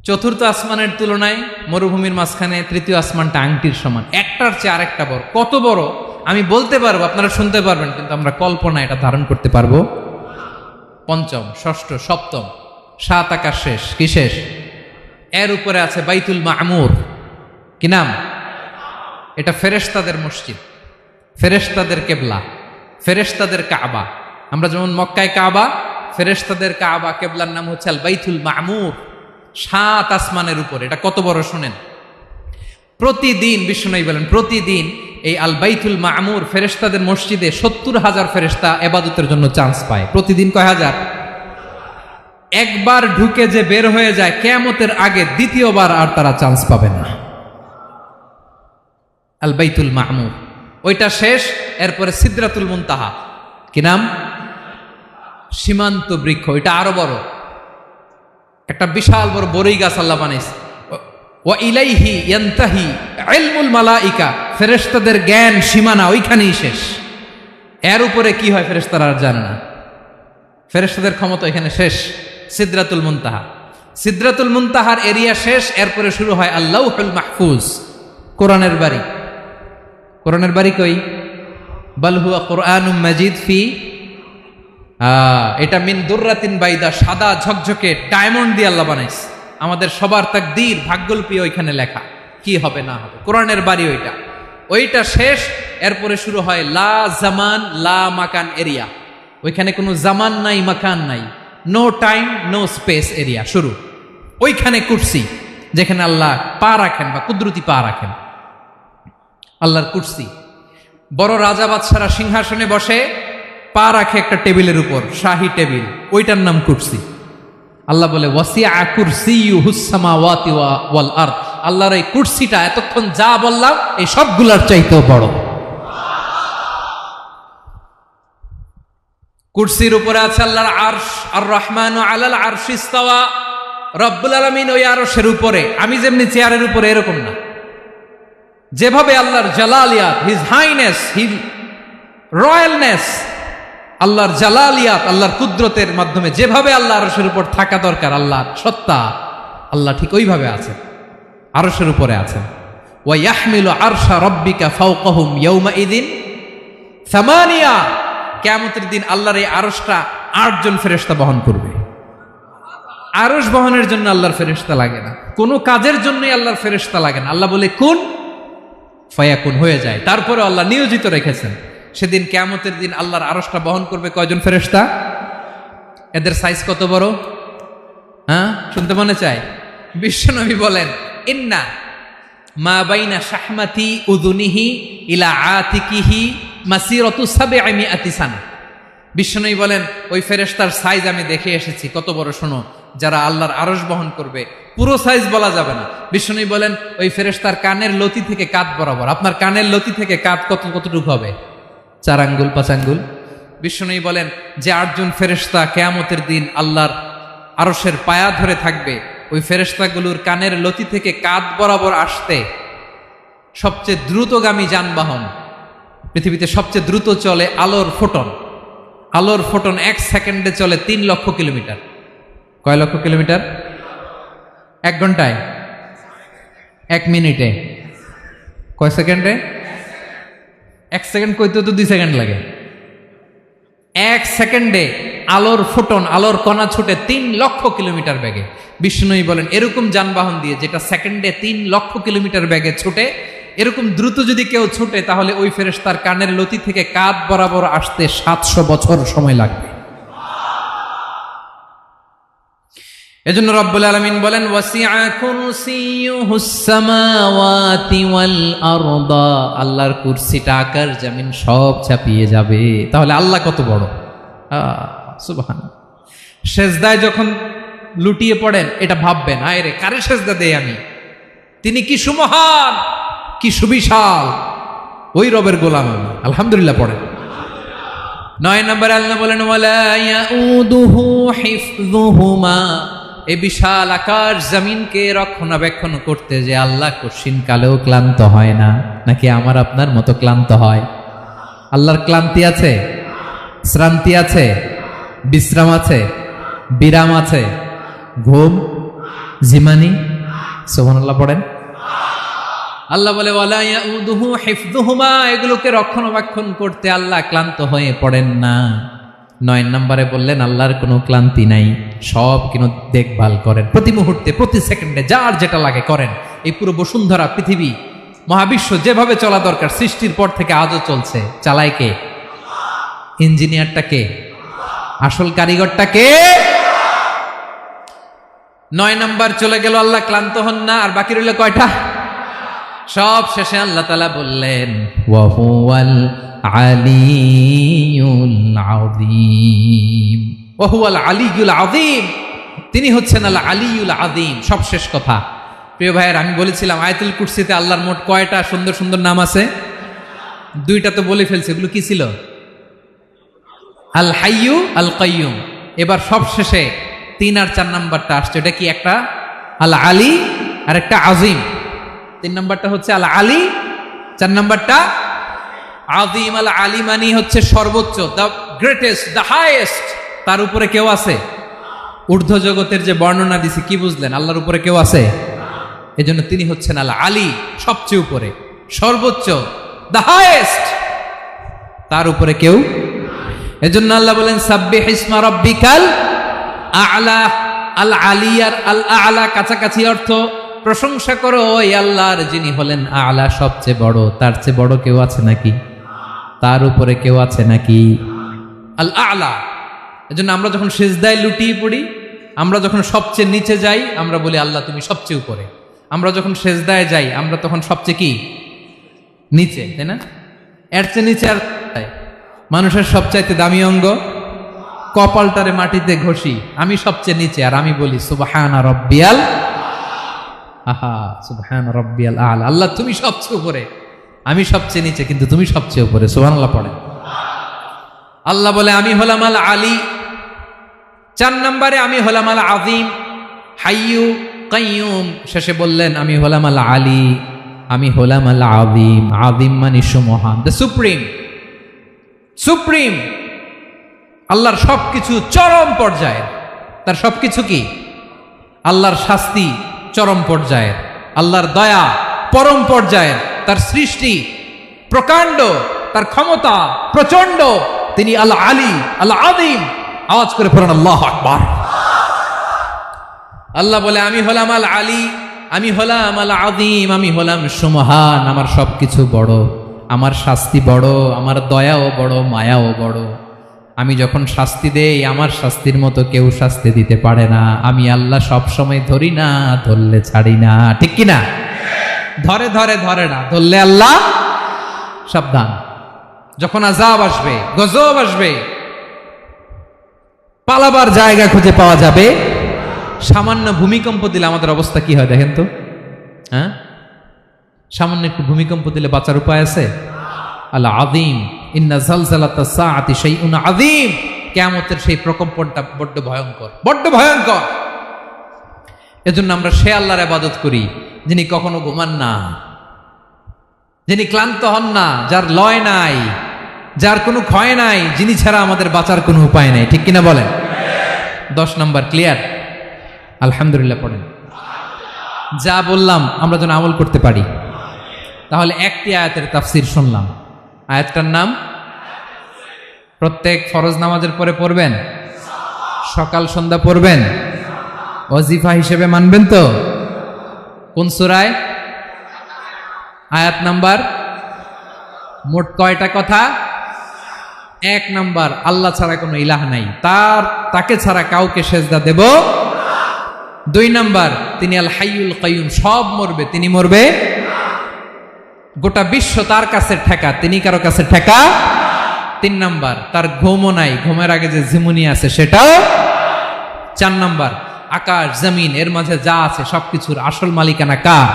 চতুর্থ আসমানের তুলনায় মরুভূমির মাঝখানে তৃতীয় আসমানটা আংটির সমান। একটার চেয়ে আরেকটা বড়। কত বড় আমি বলতে পারবো, আপনারা শুনতে পারবেন, কিন্তু আমরা কল্পনা এটা ধারণ করতে পারবো? পঞ্চম, ষষ্ঠ, সপ্তম, 7 আকাশ শেষ। কি শেষ? এর উপরে আছে বাইতুল মামুর। কি নাম? এটা ফেরেশতাদের মসজিদ, ফেরেশতাদের কেবলা, ফেরেশতাদের কাবা। আমরা যেমন মক্কায় কাবা, ফেরেশতাদের কাবা কেবলার নাম হচ্ছে আল বাইতুল মামুর। 7 আসমানের উপরে। এটা কত বড় শুনেন। প্রতিদিন বিশ্বনবী বলেন প্রতিদিন এই আল বাইতুল মামুর ফেরেশতাদের মসজিদে 70,000 ফেরেশতা ইবাদতের জন্য চান্স পায়। প্রতিদিন কয় হাজার? একবার ঢুকে যে বের হয়ে যায় কিয়ামতের আগে দ্বিতীয়বার আর তারা চান্স পাবে না। আল বাইতুল মামুর ওইটা শেষ। এরপরে সিদরাতুল মুনতাহা। কি নাম? সীমান্ত বৃক্ষ। এটা আরো বড়, একটা বিশাল বড় বড়ই গাছ আল্লাহ বানাইছে। ওয়া ইলাইহি ইয়ানতাহি ইলমুল মালাইকা, ফেরেশতাদের জ্ঞান সীমানা ওইখানেই শেষ। এর উপরে কি হয় ফেরেশতারা আর জানে না। ফেরেশতাদের ক্ষমতা এখানে শেষ। সিদরাতুল মুনতাহা, সিদরাতুল মুনতাহার এরিয়া শেষ। এরপরে শুরু হয় আল্লাহুল মাহফুজ, কোরআনের বাড়ি। কোরআনের বাড়ি কই? বাল হুয়া কুরআনুম মাজিদ ফি, এটা মিন দুররাতিন বাইদা, সাদা ঝকঝকে ডায়মন্ড দিয়ে আল্লাহ বানাইছে। আমাদের সবার তাকদীর ভাগ্যলিপি ওইখানে লেখা, কি হবে না হবে। কোরআনের বাড়ি ওইটা, ওইটা শেষ। এরপরে শুরু হয় লা জামান লা মাকান এরিয়া। ওইখানে কোনো জামান নাই, মাকান নাই, no time no space area শুরু। ওইখানে কুরসি, যেখানে আল্লাহ পা রাখেন বা কুদরতি পা রাখেন, আল্লাহর কুরসি। বড় রাজা বাদশারা সিংহাসনে বসে পা রাখে একটা টেবিলের উপর, শাহী টেবিল, ওইটার নাম কুরসি। আল্লাহ বলে ওয়াসিআ কুরসিয়ুহুস সামাওয়াতি ওয়াল আরদ, আল্লাহর এই কুরসিটা এতক্ষণ যা বললাম এই সবগুলোর চাইতেও বড়। কুরসির উপরে আছে আল্লাহর আরশ। আর রহমানু আলাল আরশি ইস্তাওয়া, রব্বুল আলামিন ওই আরশের উপরে। আমি যেমনি চেয়ারের উপরে এরকম না, যেভাবে আল্লাহর জালালিয়াত, হিজ হাইনেস, হিজ রয়্যালনেস, আল্লাহর জালালিয়াত, আল্লাহর কুদরতের মাধ্যমে যেভাবে আল্লাহ আরশের উপর থাকা দরকার, আল্লাহর সত্তা, আল্লাহ ঠিক ওইভাবে আছেন, আরশের উপরে আছেন। ওয়া ইয়াহমিলু আরশা রাব্বিকা ফাওকাহুম ইয়াওমাইযিন সামানিয়া, কিয়ামতের দিন আল্লাহর এই আরশটা 8 জন ফেরেশতা বহন করবে। আরশ বহনের জন্য আল্লাহর ফেরেশতা লাগে না, কোনো কাজের জন্যই আল্লাহর ফেরেশতা লাগে না। আল্লাহ বলে কুন ফায়াকুন, হয়ে যায়। তারপরে আল্লাহ নিয়োজিত রেখেছেন। সেদিন কিয়ামতের দিন আল্লাহর আরশটা বহন করবে কয়জন ফেরেশতা? এদের সাইজ কত বড়? শুনতে মনে চায়? বিশ্বনবী বলেন ইন্না মা বাইনা শাহমাতি উযুনিহি ইলা আতিকিহি মাসিরাতু 700 সানা। বিশ্বনবী বলেন ওই ফেরেশতার সাইজ আমি দেখে এসেছি। কত বড় শোনো, যারা আল্লাহর আরশ বহন করবে, পুরো সাইজ বলা যাবে না। বিশ্বনবী বলেন ওই ফেরেশতার কানের লতি থেকে কাঁধ বরাবর। আপনার কানের লতি থেকে কাঁধ কতটুকু হবে? 4 আঙ্গুল 5 আঙ্গুল। বিশ্বনবী বলেন যে 8 জন ফেরেশতা কিয়ামতের দিন আল্লাহর আরশের পায়া ধরে থাকবে, ওই ফেরেশতাগুলোর কানের লতি থেকে কাঁধ বরাবর আসতে সবচেয়ে দ্রুতগামী যানবাহন, পৃথিবীতে সবচেয়ে দ্রুত চলে আলোর ফোটন, আলোর ফোটন 1 সেকেন্ডে চলে 3 লক্ষ কিলোমিটার। কয় লক্ষ কিলোমিটার? 1 ঘন্টায়? 1 মিনিটে? কয় সেকেন্ডে? 1 সেকেন্ড কইতে তো 2 সেকেন্ড লাগে। 1 সেকেন্ডে আলোর ফোটন, আলোর কণা ছুটে 3 লক্ষ কিলোমিটার বেগে। বিষ্ণুই বলেন এরকম যানবাহন দিয়ে যেটা সেকেন্ডে 3 লক্ষ কিলোমিটার বেগে ছুটে, এরকম দ্রুত যদি কেউ ছুটে তাহলে ওই ফেরেশতার কানের লতি থেকে কাঁধ বরাবর আসতে 700 বছর সময় লাগবে। এজন্য রব্বুল আলামিন বলেন ওয়াসিআ কুরসিয়ুহুস সামাওয়াতি ওয়াল আরদা, আল্লাহর কুরসিটা আকাশ জমিন সব ছাপিয়ে যাবে। তাহলে আল্লাহ কত বড়! সুবহানাল্লাহ। সেজদায় যখন লুটিয়ে পড়েন এটা ভাববেন, আয় রে কারে সেজদা দেই আমি, তিনি কি সুমহান, কি সুবিশাল, ওই রবের গোলাম আমি। আলহামদুলিল্লাহ পড়েন। 9 নম্বরে আল্লাহ বলেন ওয়ালা ইয়াউদুহু হিফযুহুমা, এই বিশাল আকাশ জমিনকে রক্ষণাবেক্ষণ করতে যে আল্লাহ কঠিন কালেও ক্লান্ত হয় না। নাকি আমার আপনার মতো ক্লান্ত হয়? আল্লাহর ক্লান্তি আছে? শ্রান্তি আছে? বিশ্রাম আছে? বিরাম আছে? ঘুম, জিমানি? সুবহানাল্লাহ পড়েন। আল্লাহ বলে ওয়ালা ইয়াউদুহু হিফযুহুমা, এগুলোকে রক্ষণাবেক্ষণ করতে আল্লাহ ক্লান্ত হয়ে পড়েন না। 9 নম্বরে বললেন আল্লাহর কোনো ক্লান্তি নাই, সব কিন্তু দেখভাল করেন, প্রতি মুহূর্তে প্রতি সেকেন্ডে যার যেটা লাগে করেন। এই পুরো বসুন্ধরা, পৃথিবী, মহাবিশ্ব যেভাবে চলা দরকার সৃষ্টির পর থেকে আজও চলছে। চালায় কে? ইঞ্জিনিয়ারটা কে? আসল কারিগরটা কে? 9 নম্বর চলে গেল, আল্লাহ ক্লান্ত হন না। আর বাকি রইল কয়টা? সব শেষে আল্লাহ তাআলা বললেন ওয়া হুয়াল আলিয়ুল আযীম, ওয়া হুয়াল আলিয়ুল আযীম, তিনি হচ্ছেন আল আলিয়ুল আযীম। সব শেষ কথা। প্রিয় ভাইয়ের, আমি বলেছিলাম আয়াতুল কুরসিতে আল্লাহর মোট কয়টা সুন্দর সুন্দর নাম আছে? 2টা তো বলে ফেলছে। এগুলো কি ছিল? আল হাইয়ু, আল কাইয়ুম। এবার সব শেষে 3 আর 4 নাম্বারটা আসছে। এটা কি? একটা আল আলী আর একটা আযীম। 3 নাম্বারটা হচ্ছে আল আলী, 4 নাম্বারটা আযীম। আল আলী মানে হচ্ছে সর্বোচ্চ, দ্য গ্রেটেস্ট, দ্য হাইয়েস্ট। তার উপরে কেউ আছে? ঊর্ধ্ব জগতের যে বর্ণনা দিছি, কি বুঝলেন? আল্লাহর উপরে কেউ আছে? এজন্য তিনি হচ্ছেন আল আলী, সবচেয়ে উপরে, সর্বোচ্চ, দ্য হাইয়েস্ট। তার উপরে কেউ। এজন্য আল্লাহ বলেন সাব্বিহ ইসমা রাব্বিকাল আ'লা। আল আলী আর আল আ'লা কাছাকাছি অর্থ। প্রশংসা করো ওই আল্লাহর যিনি হলেন আ'লা, সবচেয়ে বড়। তার চেয়ে বড় কেউ আছে নাকি? তার উপরে কেউ আছে নাকি? আল আ'লা। এজন্য আমরা যখন সিজদায় লুটিয়ে পড়ি, আমরা যখন সবচেয়ে নিচে যাই, আমরা বলি আল্লাহ তুমি সবচেয়ে উপরে। আমরা যখন সিজদায় যাই, আমরা তখন সবচেয়ে কি? নিচে, তাই না? এর চেয়ে নিচে আর মানুষের সবচাইতে দামি অঙ্গ কপালটারে মাটিতে ঘষি, আমি সবচেয়ে নিচে, আর আমি বলি সুবহানা রাব্বিয়াল, আহা সুবহান রাব্বিয়াল আ'লা। আল্লাহ তুমি সবচেয়ে উপরে, আমি সবচেয়ে নিচে, কিন্তু তুমি সবচেয়ে উপরে। সুবহানাল্লাহ পড়ে। আল্লাহ বলে আমি হলাম আল আলী। 4 নম্বরে আমি হলাম আল আযীম, হাইয়ু কাইয়ুম। শেষে বললেন আমি হলাম আল আলী, আমি হলাম আল আযীম। আযীম মানে সুমহান, দ্য সুপ্রিম। সুপ্রিম। আল্লাহর সবকিছু চরম পর্যায়ের। তার সবকিছু কি? আল্লাহর শাস্তি চরম পর্যায়ের, আল্লাহর দয়া পরম পর্যায়ের, তার সৃষ্টি প্রকাণ্ড, তার ক্ষমতা প্রচন্ড। তিনি আল আলী, আল আযীম। আওয়াজ করে পড়েন আল্লাহু আকবার। আল্লাহ বলে আমি হলাম আল আলী, আমি হলাম আল আযীম, আমি হলাম সুমহান। আমার সবকিছু বড়, আমার শাস্তি বড়, আমার দয়াও বড়, মায়াও বড়। আমি যখন শাস্তি দেই, আমার শাস্তির মতো কেউ শাস্তি দিতে পারে না। আমি আল্লাহ সব সময় ধরি না, ধরলে ছাড়ি না। ঠিক কি না? ধরে ধরে ধরে না, ধরলে আল্লাহ সাবধান। যখন আযাব আসবে, গজব আসবে, পালাবার জায়গা খুঁজে পাওয়া যাবে। সামান্য ভূমিকম্প দিলে আমাদের অবস্থা কি হয় দেখেন তো? হ্যাঁ, সামান্য একটু ভূমিকম্প দিলে বাঁচার উপায় আছে? আল আযীম, ইন্না জালজালাতাস সাআতি শাইউন আযীম। কিয়ামতের সেই প্রকম্পনটা বড্ড ভয়ঙ্কর, বড্ড ভয়ঙ্কর। এজন্য আমরা সে আল্লাহর ইবাদত করি যিনি কখনো ঘুমান না, যিনি ক্লান্ত হন না, যার লয় নাই, যার কোনো ক্ষয় নাই, যিনি ছাড়া আমাদের বাঁচার কোনো উপায় নাই, ঠিক কিনা বলেন? 10 নম্বর ক্লিয়ার? আলহামদুলিল্লাহ পড়েন। যা বললাম আমরা যেন আমল করতে পারি। তাহলে একটি আয়াতের তাফসির শুনলাম, আয়াতটার নাম প্রত্যেক ফরজ নামাজের পরে পড়বেন, সকাল সন্ধ্যা পড়বেন, ওয়াজিফা হিসেবে মানবেন তো? কোন সূরায়? আয়াত নাম্বার? মোট কয়টা কথা? 1 নাম্বার, আল্লাহ ছাড়া কোনো ইলাহ নাই, তাকে ছাড়া কাউকে সেজদা দেব। 2 নাম্বার, তিনি আল হাইয়ুল কাইয়ুম, সব মরবে, তিনি মরবে। গোটা বিশ্ব তার কাছে ঠেকা, তিনি কারো কাছে ঠেকা। 3 নাম্বার, তার ঘুমও নাই, ঘুমের আগে যে ঝিমুনি আছে সেটাও। 4 নাম্বার, আকাশ জমিন এর মাঝে যা আছে সবকিছুর আসল মালিকানা কার?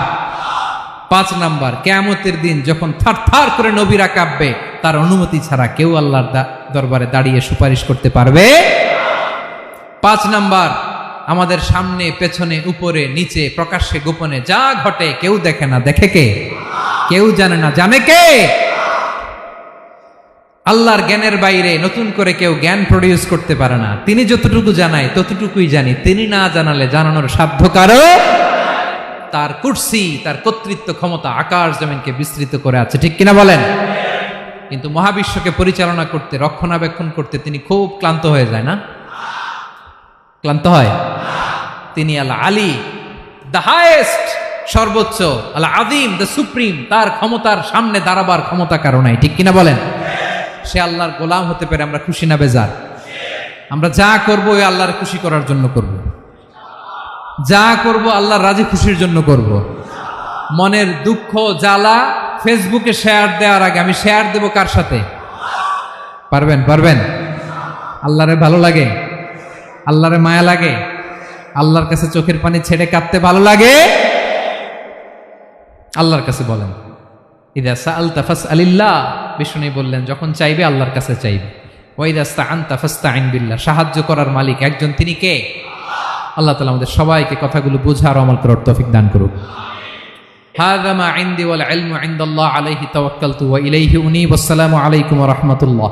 5 নাম্বার, কিয়ামতের দিন যখন থারথার করে নবীরা কাঁপবে, তার অনুমতি ছাড়া কেউ আল্লাহর দরবারে দাঁড়িয়ে সুপারিশ করতে পারবে। 5 নাম্বার, আমাদের সামনে পেছনে উপরে নিচে প্রকাশ্যে গোপনে যা ঘটে কেউ দেখে না, দেখে কে? কেউ জানে না, জানে কে? আল্লাহর জ্ঞানের বাইরে নতুন করে কেউ জ্ঞান প্রডিউস করতে পারে না। তিনি যতটুকু জানায় ততটুকুই জানি, তিনি না জানালে জানানোর সাধ্য কারো। তার কুরসি, তার কর্তৃত্ব ক্ষমতা আকাশ জমিনকে বিস্তৃত করে আছে, ঠিক কিনা বলেন? কিন্তু মহাবিশ্বকে পরিচালনা করতে, রক্ষণাবেক্ষণ করতে তিনি খুব ক্লান্ত হয়ে যায় না? ক্লান্ত হয়? তিনি আল আলী, দ্য হাইয়েস্ট, সর্বোচ্চ, আল আযীম, দ্য সুপ্রিম, তার ক্ষমতার সামনে দাঁড়াবার ক্ষমতা কারো নাই, ঠিক কিনা বলেন? সে আল্লাহর গোলাম হতে পেরে আমরা খুশি না বেজার? আমরা যা করব ওই আল্লাহর খুশি করার জন্য করব, যা করব আল্লাহর রাজি খুশির জন্য করব। মনের দুঃখ জ্বালা ফেসবুকে শেয়ার দেওয়ার আগে আমি শেয়ার দেব কার সাথে? পারবেন? পারবেন? আল্লাহরে ভালো লাগে, আল্লাহরে মায়া লাগে, আল্লাহর কাছে চোখের পানি ছেড়ে কাঁদতে ভালো লাগে? আল্লাহর কাছে বলেন, ইদা সাআলতা ফাসআলিল্লাহ, বিষ্ণু বললেন যখন চাইবে আল্লাহর কাছে চাইবে। ওয়া ইদা ইসতাআনতা ফাসতাইন বিল্লাহ, সাহায্য করার মালিক একজন, তিনি কে? আল্লাহ তাআলা আমাদের সবাইকে কথাগুলো বোঝার আমল করার তৌফিক দান করুক। হাযা মা ইনদি ওয়াল ইলমু ইনদাল্লাহ আলাইহি তাওয়াক্কালতু ওয়া ইলাইহি উনীব। আসসালামু আলাইকুম ওয়া রাহমাতুল্লাহ।